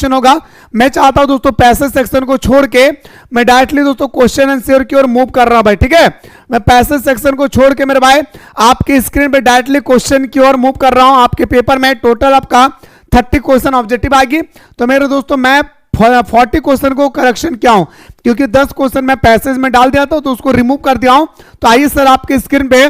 Question होगा। मैं चाहता हूं दोस्तों पैसेज सेक्शन को छोड़ के मैं डायरेक्टली दोस्तों क्वेश्चन आंसर की ओर मूव कर रहा हूं भाई, ठीक है। मैं पैसेज सेक्शन को छोड़ के मेरे भाई आपके स्क्रीन पे डायरेक्टली क्वेश्चन की ओर मूव कर रहा हूं। आपके पेपर में टोटल आपका 30 क्वेश्चन ऑब्जेक्टिव आएगी। तो मेरे दोस्तों मैं 40 क्वेश्चन को करेक्शन किया हूं, क्योंकि 10 क्वेश्चन मैं पैसेज में डाल दिया था तो उसको रिमूव कर दिया हूं। तो आइए सर आपके स्क्रीन पे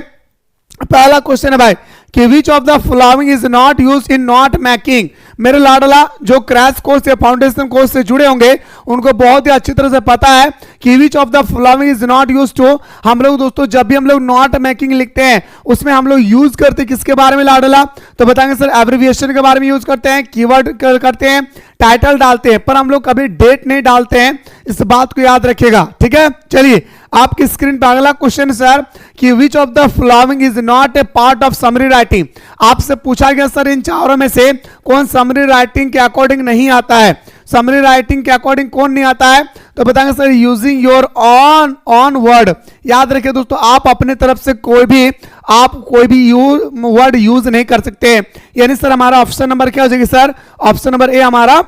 पहला क्वेश्चन है भाई कि which of the following is not used in note making. मेरे लाडला जो क्रैश कोर्स या फाउंडेशन कोर्स से जुड़े होंगे उनको बहुत ही अच्छी तरह से पता है कि which of the following is not used to. हम लोग दोस्तों जब भी हम लोग नॉट मेकिंग लिखते हैं उसमें हम लोग यूज करते हैं किसके बारे में लाडला, तो बताएंगे सर एब्रिविएशन के बारे में यूज करते हैं, कीवर्ड करते हैं, टाइटल डालते हैं, पर हम लोग कभी डेट नहीं डालते हैं। इस बात को याद रखिएगा, ठीक है। चलिए आपकी स्क्रीन पर अगला क्वेश्चन सर कि which of the following is not A part of summary writing. आपसे पूछा गया सर इन चारों में से कौन समरी राइटिंग के अकॉर्डिंग नहीं आता है। समरी राइटिंग के अकॉर्डिंग कौन नहीं आता है, तो बताएंगे sir using your on word. याद रखिए दोस्तों आप अपने तरफ से कोई भी वर्ड यूज नहीं कर सकते। यानी सर हमारा ऑप्शन नंबर क्या हो जाएगी सर, ऑप्शन नंबर ए हमारा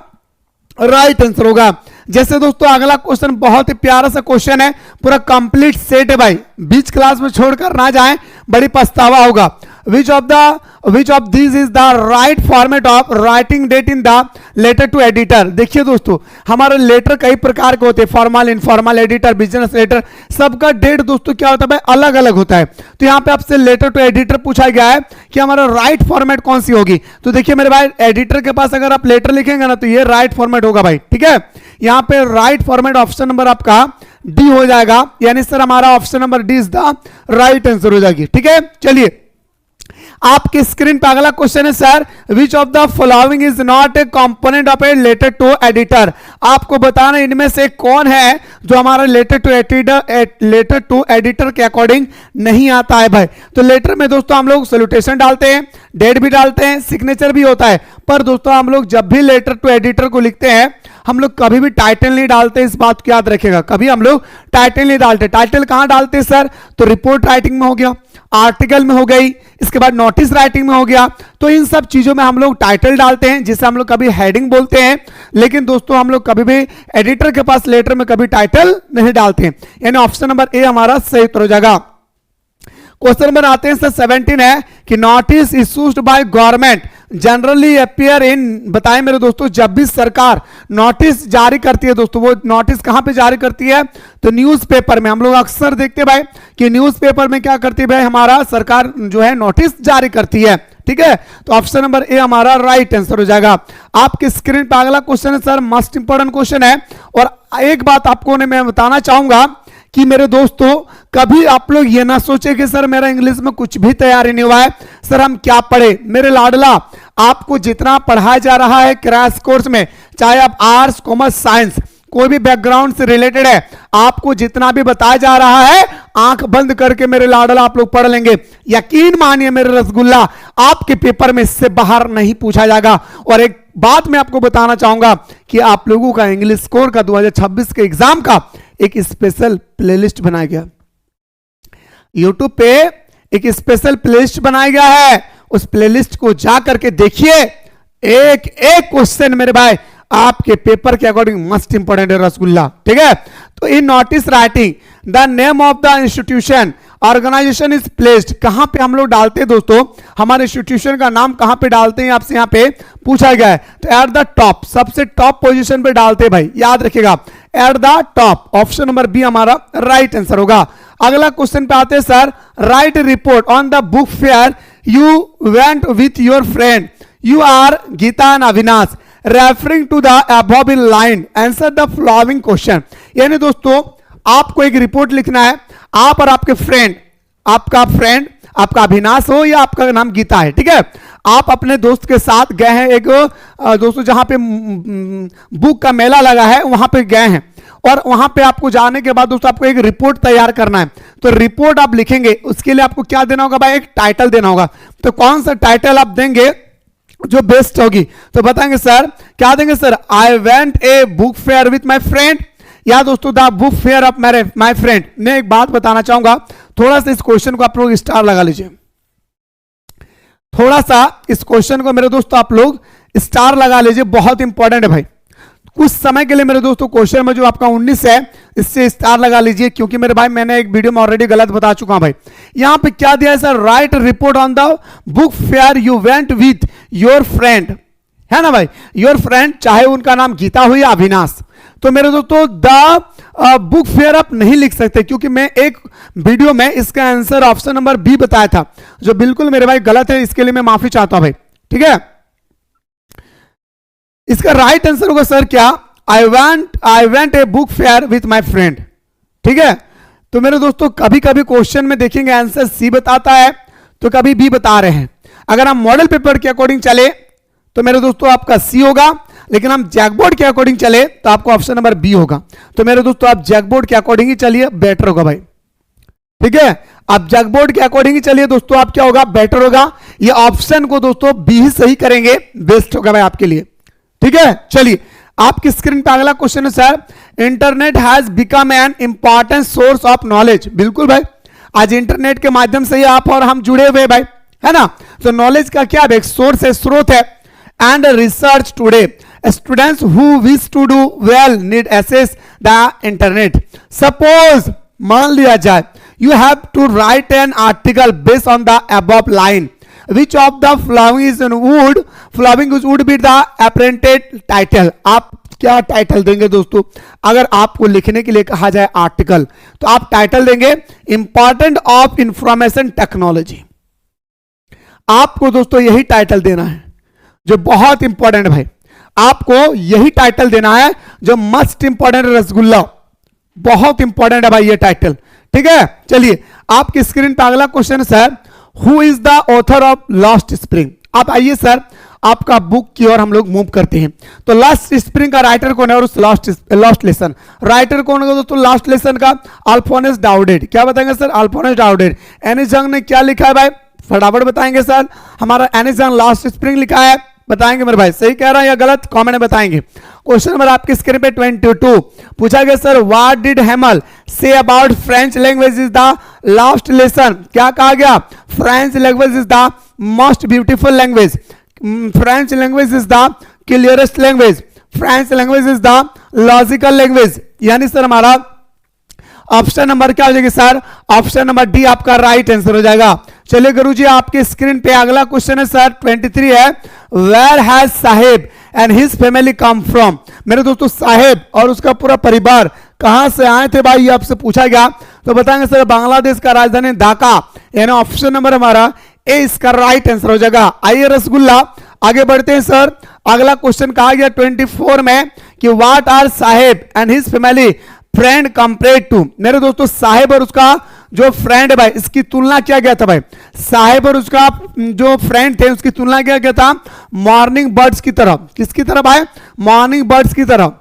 राइट आंसर होगा। जैसे दोस्तों अगला क्वेश्चन बहुत ही प्यारा सा क्वेश्चन है, पूरा कंप्लीट सेट है भाई, बीच क्लास में छोड़कर ना जाएं, बड़ी पछतावा होगा। which of these is the right format of writing date in the letter to editor। देखिए दोस्तों हमारे लेटर कई प्रकार के होते हैं, formal, informal, editor, business letter, सबका डेट दोस्तों क्या होता है भाई अलग अलग होता है। तो यहाँ पे आपसे लेटर टू एडिटर पूछा गया है कि हमारा राइट फॉर्मेट कौन सी होगी। तो देखिए मेरे भाई एडिटर के पास अगर आप लेटर लिखेंगे ना तो ये राइट फॉर्मेट होगा भाई, ठीक है। यहाँ पे राइट फॉर्मेट ऑप्शन नंबर आपका डी हो जाएगा, यानी सर हमारा option number D is the right answer हो जाएगी, ठीक है। चलिए आपके स्क्रीन पर अगला क्वेश्चन है sir which of the following is not a component of a letter to editor. आपको बताना इनमें से कौन है जो हमारा लेटर टू एडिटर के अकॉर्डिंग नहीं आता है भाई। तो लेटर में दोस्तों हम लोग सैल्यूटेशन डालते हैं, डेट भी डालते हैं, सिग्नेचर भी होता है, पर दोस्तों हम लोग जब भी लेटर टू एडिटर को लिखते हैं हम लोग कभी भी टाइटल नहीं डालते। इस बात को याद रखिएगा, कभी हम लोग टाइटल नहीं डालते। टाइटल कहां डालते हैं सर, तो रिपोर्ट राइटिंग में हो गया, आर्टिकल में हो गई, इसके बाद नोटिस राइटिंग में हो गया। तो इन सब चीजों में हम लोग टाइटल डालते हैं, जिसे हम लोग कभी हेडिंग बोलते हैं। लेकिन दोस्तों हम लोग कभी भी एडिटर के पास लेटर में कभी टाइटल नहीं डालते, यानी ऑप्शन नंबर ए हमारा सही उत्तर हो जाएगा। क्वेश्चन नंबर आते हैं सर 17 है कि notice issued by government generally appear in. बताएं मेरे दोस्तों जब भी सरकार नोटिस जारी करती है दोस्तों, वो नोटिस कहां पे जारी करती है, तो न्यूज़पेपर में। हम लोग अक्सर देखते हैं भाई कि न्यूज़पेपर में क्या करती है भाई हमारा सरकार जो है नोटिस जारी करती है, ठीक है। तो ऑप्शन नंबर ए हमारा राइट आंसर हो जाएगा। आपके स्क्रीन पर अगला क्वेश्चन है सर मोस्ट इंपोर्टेंट क्वेश्चन है, और एक बात आपको मैं बताना चाहूंगा कि मेरे दोस्तों कभी आप लोग ये ना सोचे कि सर मेरा इंग्लिश में कुछ भी तैयारी नहीं हुआ है, सर हम क्या पढ़े। मेरे लाडला आपको जितना पढ़ाया जा रहा है क्रैश कोर्स में, चाहे आप आर्ट्स, कॉमर्स, साइंस, कोई भी बैकग्राउंड से रिलेटेड है, आपको जितना भी बताया जा रहा है आंख बंद करके मेरे लाडला आप लोग पढ़ लेंगे। यकीन मानिए मेरे रसगुल्ला आपके पेपर में इससे बाहर नहीं पूछा जाएगा। और एक बात मैं आपको बताना चाहूंगा कि आप लोगों का इंग्लिश स्कोर का 2026 के एग्जाम का एक स्पेशल प्लेलिस्ट बनाया गया, यूट्यूब पे एक स्पेशल प्लेलिस्ट बनाया गया है। उस प्लेलिस्ट को जा करके देखिए, एक एक क्वेश्चन मेरे भाई आपके पेपर के अकॉर्डिंग मस्ट इंपोर्टेंट है रसगुल्ला, ठीक है। तो in notice writing the name of the institution organization is placed, कहां पे हम लोग डालते हैं दोस्तों, हमारे इंस्टीट्यूशन का नाम कहां पे डालते हैं आपसे यहां पे पूछा गया है। तो एट द टॉप, सबसे टॉप पोजीशन पे डालते हैं भाई, याद रखिएगा at the top. Option number B हमारा राइट आंसर होगा। अगला क्वेश्चन पे आते हैं sir write report on the book fair you went with your friend you are Gita and Avinash referring to the above in line answer the following question. यानी दोस्तों आपको एक रिपोर्ट लिखना है, आप और आपके फ्रेंड, आपका अविनाश हो या आपका नाम गीता है, ठीक है, आप अपने दोस्त के साथ गए हैं एक दोस्तों जहां पे बुक का मेला लगा है वहां पे गए हैं, और वहां पे आपको जाने के बाद दोस्तों आपको एक रिपोर्ट तैयार करना है। तो रिपोर्ट आप लिखेंगे, उसके लिए आपको क्या देना होगा भाई, एक टाइटल देना होगा। तो कौन सा टाइटल आप देंगे जो बेस्ट होगी, तो बताएंगे सर क्या देंगे sir, I went a book fair with my friend, या दोस्तों the book fair of my friend. मैं एक बात बताना चाहूंगा, थोड़ा सा इस क्वेश्चन को आप लोग स्टार लगा लीजिए, थोड़ा सा इस क्वेश्चन को मेरे दोस्तों आप लोग स्टार लगा लीजिए, बहुत इंपॉर्टेंट है भाई। कुछ समय के लिए मेरे दोस्तों क्वेश्चन में जो आपका 19 है इससे स्टार लगा लीजिए, क्योंकि मेरे भाई मैंने एक वीडियो में ऑलरेडी गलत बता चुका हूं भाई। यहां पे क्या दिया है sir, write report on the book fair you went with your friend, है ना भाई, योर फ्रेंड, चाहे उनका नाम गीता हो या अविनाश। तो मेरे दोस्तों द बुक फेयर आप नहीं लिख सकते, क्योंकि मैं एक वीडियो में इसका आंसर ऑप्शन नंबर बी बताया था, जो बिल्कुल मेरे भाई गलत है, इसके लिए मैं माफी चाहता हूं भाई, ठीक है। इसका राइट आंसर होगा सर क्या, I went a book fair with my friend, ठीक है। तो मेरे दोस्तों कभी कभी क्वेश्चन में देखेंगे आंसर सी बताता है तो कभी बी बता रहे हैं। अगर हम मॉडल पेपर के अकॉर्डिंग चले तो मेरे दोस्तों आपका सी होगा, लेकिन हम जैकबोर्ड के अकॉर्डिंग चले तो आपको ऑप्शन नंबर बी होगा। तो मेरे दोस्तों आप जैकबोर्ड के अकॉर्डिंग ही चलिए, बेटर होगा भाई, ठीक है। आप जैकबोर्ड के अकॉर्डिंग ही चलिए दोस्तों, आप क्या होगा, बेटर होगा। ये ऑप्शन को दोस्तों बी ही सही करेंगे, बेस्ट होगा भाई आपके लिए, ठीक है। चलिए आपकी स्क्रीन पे अगला क्वेश्चन है sir, internet has become an important source of knowledge. बिल्कुल भाई, आज इंटरनेट के माध्यम से ही आप और हम जुड़े हुए भाई, है ना। तो नॉलेज का क्या है, सोर्स है, स्रोत है। And research today students who wish to do well need access the internet. Suppose मान लिया जाए you have to write an article based on the above line, which of the following would be the appointed title। आप क्या title देंगे दोस्तों, अगर आपको लिखने के लिए कहा जाए आर्टिकल तो आप टाइटल देंगे इंपॉर्टेंट ऑफ इंफॉर्मेशन टेक्नोलॉजी। आपको दोस्तों यही टाइटल देना है जो बहुत इंपॉर्टेंट है भाई, आपको यही टाइटल देना है जो मस्ट इंपॉर्टेंट रसगुल्ला, बहुत इंपॉर्टेंट है भाई ये टाइटल, ठीक है। चलिए आपकी स्क्रीन पर अगला question sir, who is the author of last spring. आप आइए सर आपका बुक की ओर हम लोग मूव करते हैं। तो लास्ट स्प्रिंग का राइटर कौन है और उस लास्ट लेसन राइटर कौन होगा दोस्तों, लास्ट लेसन का अल्फोंस डाउडेड। क्या बताएंगे सर, अल्फोंस डाउडेड। एनिस जंग ने क्या लिखा है भाई, फटाफट बताएंगे सर। हमारा एनिस जंग लास्ट स्प्रिंग लिखा है, बताएंगे मेरे भाई सही कह रहा है या गलत, कमेंट में बताएंगे। क्वेश्चन नंबर आपकी स्क्रीन पे 22 पूछा गया sir, what did Hemal say about French language is the last lesson. क्या कहा गया, French language is the most beautiful language, French language is the clearest language, French language is the logical language. यानी sir हमारा option number क्या हो जाएगा sir, option number D आपका right answer हो जाएगा। चलिए गुरुजी आपके स्क्रीन पे अगला क्वेश्चन है सर 23 है, where has Saheb and his family come from. मेरे दोस्तों साहेब और उसका पूरा परिवार कहां से आए थे भाई, ये आपसे पूछा गया तो बताएंगे सर बांग्लादेश का राजधानी ढाका, यानी ऑप्शन नंबर हमारा ए इसका राइट आंसर हो जाएगा। आइए रसगुल्ला आगे बढ़ते हैं सर। अगला क्वेश्चन कहा गया 24 में कि what are Saheb and his family friend compared to. मेरे दोस्तों साहेब और उसका जो फ्रेंड है भाई इसकी तुलना किया गया था भाई, साहेब और उसका जो फ्रेंड थे उसकी तुलना किया गया था मॉर्निंग बर्ड्स की तरह। किसकी तरह भाई, मॉर्निंग बर्ड्स की तरह।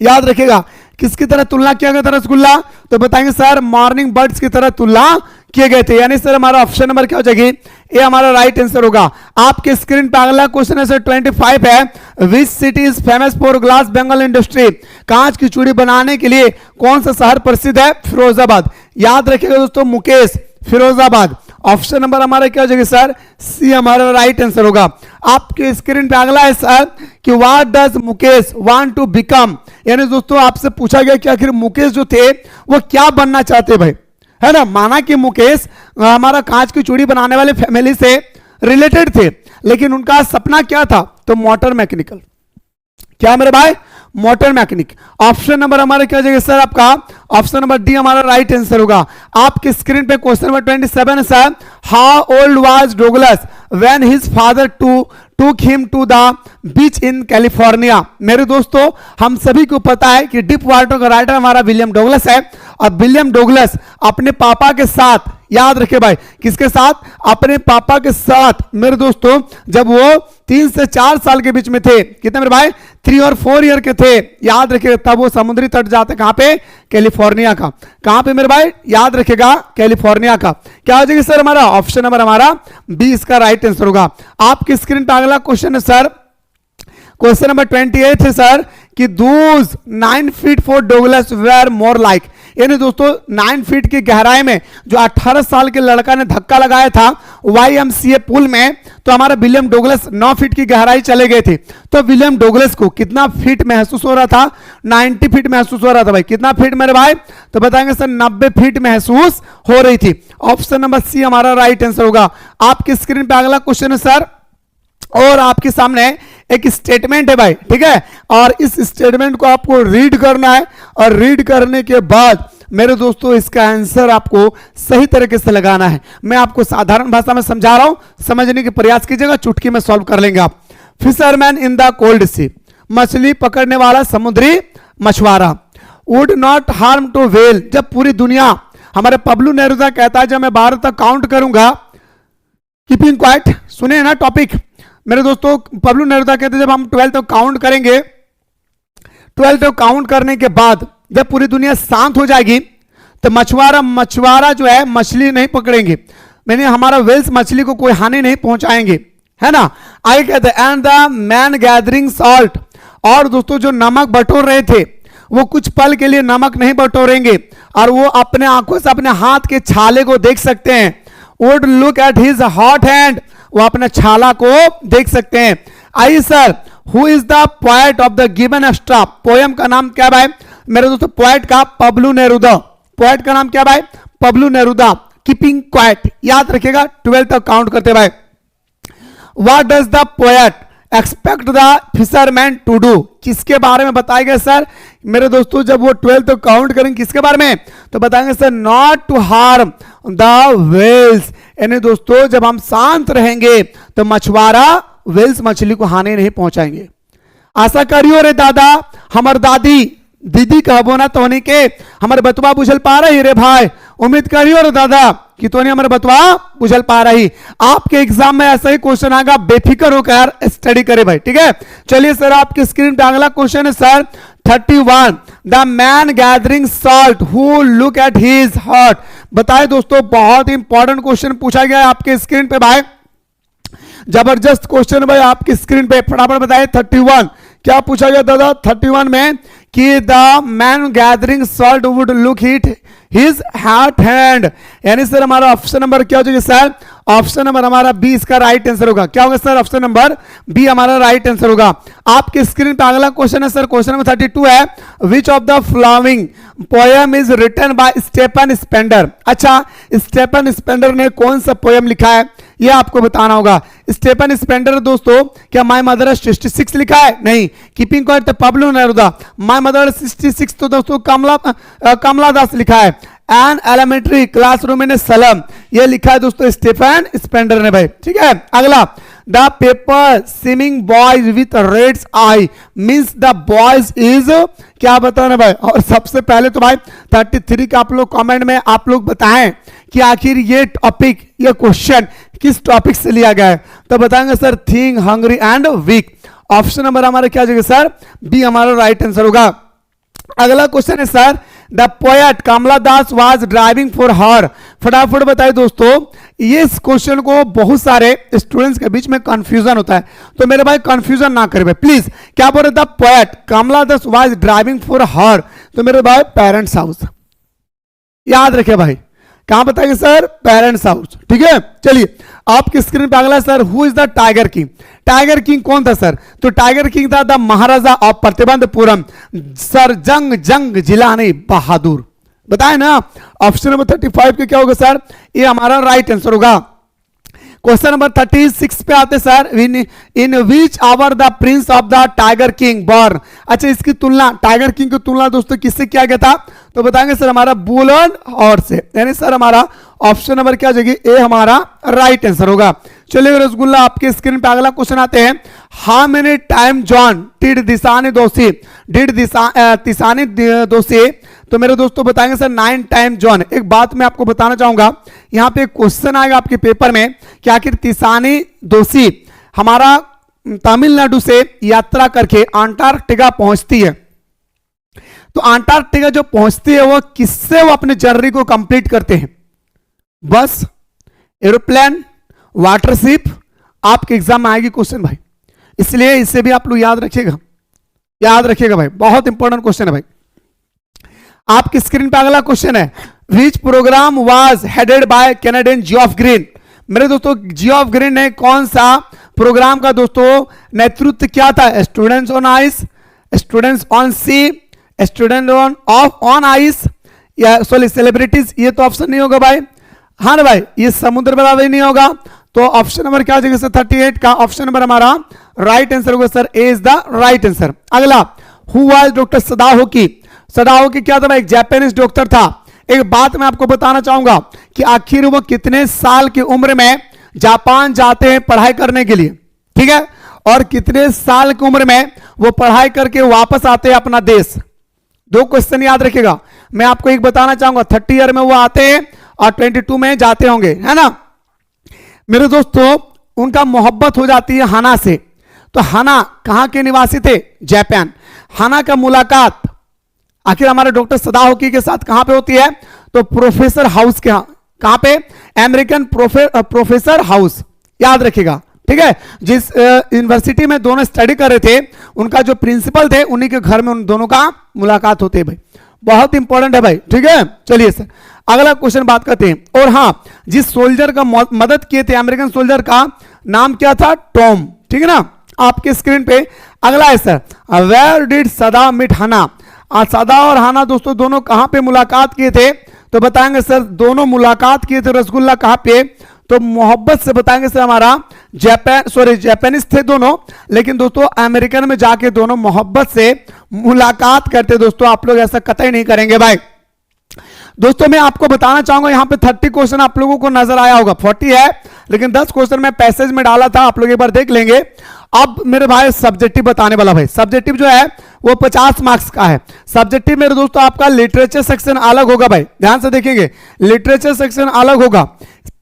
याद रखिएगा किसकी तरह तुलना किया गया था रसगुल्ला, तो बताएंगे सर मॉर्निंग बर्ड्स की तरह तुलना किए गए थे। यानी सर हमारा ऑप्शन नंबर क्या हो जाएगी, ये हमारा राइट आंसर होगा। आपके स्क्रीन पर अगला क्वेश्चन है सर 25 है, which city is famous for glass Bengal industry. कांच की चूड़ी बनाने के लिए कौन सा शहर प्रसिद्ध है, फिरोजाबाद। याद रखिएगा दोस्तों मुकेश, फिरोजाबाद। ऑप्शन नंबर हमारा क्या हो जाएगा सर, सी हमारा राइट आंसर होगा। आपके स्क्रीन पे अगला है सर कि what does Mukesh want to become. यानी दोस्तों आपसे पूछा गया कि आखिर मुकेश जो थे वो क्या बनना चाहते भाई, है ना। माना कि मुकेश हमारा कांच की चूड़ी बनाने वाले फैमिली से रिलेटेड थे, लेकिन उनका सपना क्या था, तो मोटर मैकेनिकल। क्या मेरे भाई, मोटर मैकेनिक। ऑप्शन नंबर हमारा क्या हो जाएगा सर आपका, ऑप्शन नंबर डी हमारा राइट आंसर होगा। आपके स्क्रीन पे क्वेश्चन नंबर 27 है sir, how old was Douglas when his father took him to the beach in California. मेरे दोस्तों हम सभी को पता है कि डीप वाटर का राइटर हमारा विलियम डोगलस है, और विलियम डोगलस अपने पापा के साथ, याद रखे भाई किसके साथ, अपने पापा के साथ मेरे दोस्तों जब वो 3 से 4 साल के बीच में थे, कितने मेरे भाई 3 और 4 ईयर के थे, याद रखिएगा, तब वो समुद्री तट जाते कहां पे, कैलिफोर्निया का। कहां पे मेरे भाई, याद रखिएगा कैलिफोर्निया का। क्या हो जाएगा सर हमारा, ऑप्शन नंबर हमारा बी इसका राइट आंसर होगा। आपकी स्क्रीन पर अगला क्वेश्चन है सर, क्वेश्चन नंबर 28 है सर कि those 9 feet for Douglas were more like, यानी दोस्तों 9 फीट की गहराई में जो 18 साल के लड़का ने धक्का लगाया था YMCA पुल में, तो हमारा विलियम डोगलस 9 फीट की गहराई चले गए थे। तो विलियम डोगलस को कितना फीट महसूस हो रहा था? 90 फीट महसूस हो रहा था भाई। कितना फीट मेरे भाई? तो बताएंगे सर 90 फीट महसूस हो रही थी। ऑप्शन नंबर सी हमारा राइट आंसर होगा। आपकी स्क्रीन पे अगला क्वेश्चन है सर, और आपके सामने एक स्टेटमेंट है भाई, ठीक है, और इस स्टेटमेंट को आपको रीड करना है, और रीड करने के बाद मेरे दोस्तों इसका आंसर आपको सही तरीके से लगाना है। मैं आपको साधारण भाषा में समझा रहा हूं, समझने के प्रयास कीजिएगा, चुटकी में सॉल्व कर लेंगे आप। Fisherman in the cold sea, मछली पकड़ने वाला समुद्री मछुआरा। Would not harm to whale, जब पूरी दुनिया, हमारे पब्लू नेरुदा कहता है जब मैं 12 तक काउंट करूंगा, कीपिंग क्वाइट, सुने ना टॉपिक मेरे दोस्तों, पब्लू नेरुदा कहते हैं जब हम 12 तक काउंट करेंगे, 12 तक काउंट करने के बाद जब पूरी दुनिया शांत हो जाएगी, तो मछुआरा जो है मछली नहीं पकड़ेंगे, मैंने हमारा वेल्स मछली को कोई हानि नहीं पहुंचाएंगे, है ना। आगे कहते हैं and the man gathering salt, और दोस्तों जो नमक बटोर रहे थे वो कुछ पल के लिए नमक नहीं बटोरेंगे, और वो अपने आंखों से अपने हाथ के छाले को देख सकते हैं। Would look at his hot hand, वो अपने छाला को देख सकते हैं। आई sir, who is the poet of the given extra, poem का नाम क्या भाई मेरे दोस्तों? पोएट का पब्लू नेरुदा, पोएट का नाम क्या भाई? पब्लू नेरुदा। कीपिंग क्वाइट, याद रखिएगा 12 तक काउंट करते भाई। What does the poet expect the fisherman to do, किसके बारे में बताएगा सर मेरे दोस्तों? जब वो 12 तक काउंट करेंगे किसके बारे में? तो बताएंगे sir not to harm the whales, यानी दोस्तों जब हम शांत रहेंगे तो मछुआरा वेल्स मछली को हानि नहीं पहुंचाएंगे। आशा करियो रे दादा हमर दादी, दीदी कहबो ना तोहनी के हमारे बतवा बुझल पा रही रे भाई, उम्मीद करियो रे दादा कि तोहनी हमारे बतवा बुझल पा रही। आपके एग्जाम में ऐसा ही क्वेश्चन आएगा, बेफिक्र होकर स्टडी करे भाई, ठीक है। चलिए सर आपकी स्क्रीन पे अगला क्वेश्चन है sir 31, the man gathering salt who look at his heart. बताए दोस्तों बहुत इंपॉर्टेंट क्वेश्चन पूछा गया है आपके स्क्रीन पे भाई, जबरदस्त क्वेश्चन भाई आपकी स्क्रीन पे, फटाफट बताइए 31 क्या पूछा गया दादा 31 में? कि the man gathering salt would look hit his heart hand, यानी सर हमारा ऑप्शन नंबर क्या हो जाएगा सर? ऑप्शन नंबर हमारा बी इसका राइट आंसर होगा। क्या होगा सर? ऑप्शन नंबर बी हमारा राइट आंसर होगा। आपके स्क्रीन पे अगला क्वेश्चन है सर, क्वेश्चन नंबर 32 है, which of the following poem is written by Stephen Spender. अच्छा, स्टेफन स्पेंडर ने कौन सा पोएम लिखा है ये आपको बताना होगा। स्टेफन स्पेंडर दोस्तों क्या माय मदर 66 लिखा है? नहीं। कीपिंग क्वाइट तो पब्लो नेरुदा, माय मदर 66 तो दोस्तों कमला दास लिखा है। एन एलिमेंट्री क्लासरूम इन सलम, ये लिखा है दोस्तों स्टेफन स्पेंडर ने भाई, ठीक है। अगला, the paper seeming boys with rat's eyes means the boys is, क्या बताना भाई? और सबसे पहले तो भाई 33 का आप लोग कमेंट में आप लोग बताएं कि आखिर ये टॉपिक, ये क्वेश्चन किस टॉपिक से लिया गया है? तो बताएंगे sir thin hungry and weak. Option number हमारा क्या जगह सर? बी हमारा राइट आंसर होगा। अगला क्वेश्चन है sir, the poet Kamala Das was driving for her. फटाफट बताइए दोस्तों, ये इस क्वेश्चन को बहुत सारे स्टूडेंट्स के बीच में कंफ्यूजन होता है, तो मेरे भाई कंफ्यूजन ना करें प्लीज। क्या बोल रहे? The poet Kamala Das was driving for her, तो मेरे भाई पेरेंट्स हाउस, याद रखे भाई, कहां बताएंगे सर? पेरेंट्स हाउस, ठीक है। चलिए आपकी स्क्रीन पे अगला sir, who is the tiger king. Tiger king कौन था सर? तो टाइगर किंग था the Maharaja of Pratibandapuram sir जंग जिलानी बहादुर। बताए ना, ऑप्शन नंबर 35 के क्या होगा सर? ये हमारा राइट आंसर होगा। क्वेश्चन नंबर 36 पे आते sir, in which hour the prince of the tiger king born. अच्छा, इसकी तुलना, टाइगर किंग की तुलना दोस्तों किससे किया गया था? तो बताएंगे सर हमारा बुल एंड हॉर्स से, यानी सर हमारा ऑप्शन नंबर क्या जगह? ए हमारा राइट आंसर होगा। चलिए रसगुल्ला आपके स्क्रीन पे अगला क्वेश्चन आते हैं, how many time John did तिसानी दोषी। तो मेरे दोस्तों बताएंगे सर 9 टाइम जॉन। एक बात मैं आपको बताना चाहूंगा, यहां पे क्वेश्चन आएगा आपके पेपर में कि आखिर तिसानी दोषी हमारा तमिलनाडु से यात्रा करके अंटार्कटिका पहुंचती है, तो अंटार्कटिका जो पहुंचती है वो किससे वो अपने जर्नी को कंप्लीट करते हैं? बस, एरोप्लेन, वाटरशिप। आपके एग्जाम में आएगी क्वेश्चन भाई, इसलिए इसे भी आप लोग याद रखिएगा। याद रखिएगा भाई, बहुत इंपॉर्टेंट क्वेश्चन है भाई। आपकी स्क्रीन पे अगला क्वेश्चन है, विच programme was headed by Canadian Geoff green. मेरे दोस्तों जियोफ ग्रीन ने कौन सा प्रोग्राम का दोस्तों नेतृत्व किया था? Students on ice, students on sea, student on ice, या सॉरी सेलिब्रिटीज, ये तो ऑप्शन नहीं होगा भाई। हाँ ना भाई, ये समुद्र बराबर नहीं होगा, तो ऑप्शन नंबर क्या हो जाएगा सर? 38 का ऑप्शन नंबर हमारा राइट आंसर होगा sir, A is the right answer. अगला, हु वाज डॉक्टर सदाओकी। सदाओकी क्या था भाई? एक जापानीज डॉक्टर था। एक बात मैं आपको बताना चाहूंगा कि आखिर वो कितने साल की उम्र में जापान जाते हैं पढ़ाई करने के लिए, ठीक है, और कितने साल की उम्र में वो पढ़ाई करके वापस आते हैं अपना देश। दो क्वेश्चन याद रखिएगा। मैं आपको एक बताना चाहूंगा, 30 ईयर में वो आते हैं और 22 में जाते होंगे, है ना। मेरे दोस्तों उनका मोहब्बत हो जाती है हाना से। तो हाना कहां के निवासी थे? जापान। हाना का मुलाकात आखिर हमारे डॉक्टर सदाओकी के साथ कहां पे होती है? तो प्रोफेसर हाउस के, कहां पे? अमेरिकन प्रोफेसर हाउस, याद रखिएगा, ठीक है। जिस यूनिवर्सिटी में दोनों स्टडी कर रहे थे, उनका जो प्रिंसिपल थे, उन्हीं के घर में उन दोनों का मुलाकात होती है भाई। बहुत इंपॉर्टेंट है भाई, ठीक है। चलिए सर अगला क्वेश्चन बात करते हैं। और हाँ, जिस सोल्जर का मदद किए थे अमेरिकन सोल्जर का नाम क्या था? टॉम, ठीक है ना। आपके स्क्रीन पे अगला है सर, वेयर डिड सदा मीट हाना। सदा और हाना दोस्तों दोनों कहां पे मुलाकात किए थे? तो बताएंगे सर दोनों मुलाकात किए थे रसगुल्ला कहां पे? तो मोहब्बत से बताएंगे सर हमारा जापानीज थे दोनों, लेकिन दोस्तों अमेरिकन में जाके दोनों मोहब्बत से मुलाकात करते। दोस्तों आप लोग ऐसा कतई नहीं करेंगे भाई। दोस्तों मैं आपको बताना चाहूंगा, यहां पे 30 क्वेश्चन आप लोगों को नजर आया होगा, 40 है, लेकिन 10 क्वेश्चन मैं पैसेज में डाला था, आप लोग एक बार देख लेंगे। अब मेरे भाई सब्जेक्टिव बताने वाला भाई, सब्जेक्टिव जो है वो 50 मार्क्स का है। सब्जेक्टिव मेरे दोस्तों आपका लिटरेचर सेक्शन अलग होगा भाई, ध्यान से देखेंगे, लिटरेचर सेक्शन अलग होगा,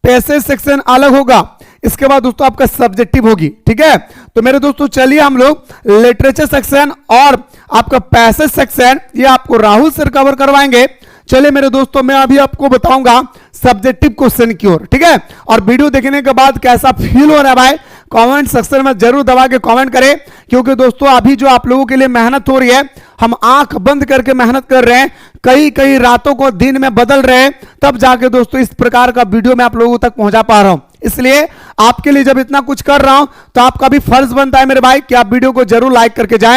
पैसेज सेक्शन अलग होगा, इसके बाद दोस्तों आपका सब्जेक्टिव होगी, ठीक है। तो मेरे दोस्तों चलिए हम लोग लिटरेचर सेक्शन और आपका पैसेज सेक्शन ये आपको राहुल सर कवर करवाएंगे। चलिए मेरे दोस्तों मैं अभी आपको बताऊंगा सब्जेक्टिव क्वेश्चन की ओर, ठीक है। और वीडियो देखने के बाद कैसा फील हो रहा है भाई, कमेंट सेक्शन में जरूर दबा के कमेंट करें, क्योंकि दोस्तों अभी जो आप लोगों के लिए मेहनत हो रही है, हम आंख बंद करके मेहनत कर रहे हैं, कई रातों को दिन में बदल रहे हैं, तब जाके दोस्तों इस प्रकार का वीडियो मैं आप लोगों तक पहुंचा पा रहा हूं। इसलिए आपके लिए जब इतना कुछ कर रहा हूं तो आपका भी फर्ज बनता है मेरे भाई कि आप वीडियो को जरूर लाइक करके जाएं।